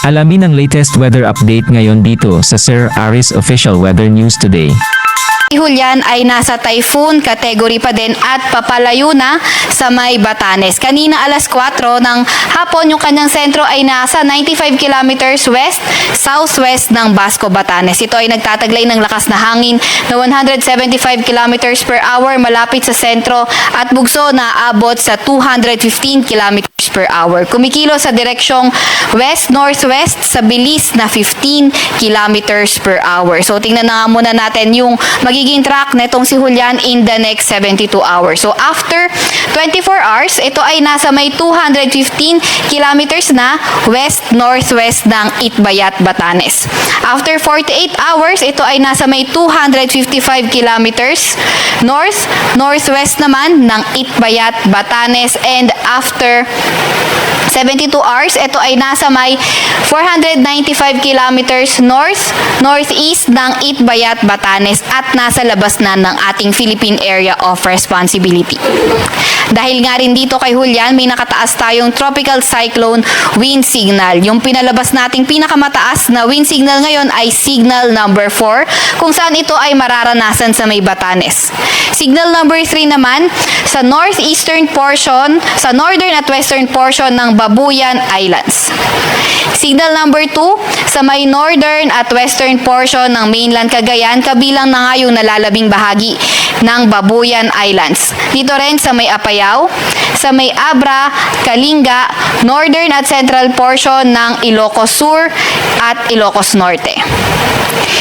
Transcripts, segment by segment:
Alamin ang latest weather update ngayon dito sa Sir Aris Official Weather News Today. Si Julian ay nasa typhoon category pa din at papalayo na sa may Batanes. Kanina alas 4 ng hapon, yung kanyang sentro ay nasa 95 kilometers west, southwest ng Basco, Batanes. Ito ay nagtataglay ng lakas na hangin na 175 kilometers per hour malapit sa sentro at bugso na aabot sa 215 kilometers per hour. Kumikilo sa direksyong west-northwest sa bilis na 15 kilometers per hour. So tingnan na nga muna natin yung magiging track netong si Julian in the next 72 hours. So after 24 hours, ito ay nasa may 215 kilometers na west-northwest ng Itbayat, Batanes. After 48 hours, ito ay nasa may 255 kilometers north-northwest naman ng Itbayat, Batanes. And after 72 hours, ito ay nasa may 495 kilometers north-northeast ng Itbayat, Batanes at nasa labas na ng ating Philippine Area of Responsibility. Dahil nga rin dito kay Julian, may nakataas tayong tropical cyclone wind signal. Yung pinalabas nating pinakamataas na wind signal ngayon ay signal number 4, kung saan ito ay mararanasan sa may Batanes. Signal number 3 naman sa northeastern portion, sa northern at western portion ng Babuyan Islands. Signal number 2 sa may northern at western portion ng mainland Cagayan, kabilang na nga yung nalalabing bahagi ng Babuyan Islands. Dito rin sa may Apayao, sa may Abra, Kalinga, northern at central portion ng Ilocos Sur at Ilocos Norte.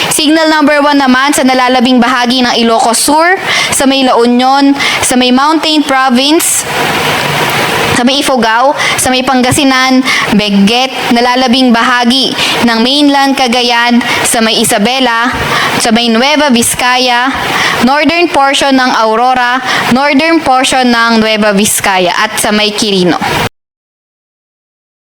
Signal number 1 naman sa nalalabing bahagi ng Ilocos Sur, sa may La Union, sa may Mountain Province, sa may Ifugao, sa may Pangasinan, Benguet, nalalabing bahagi ng mainland Cagayan, sa may Isabela, sa may Nueva Vizcaya, northern portion ng Aurora, northern portion ng Nueva Vizcaya at sa may Quirino.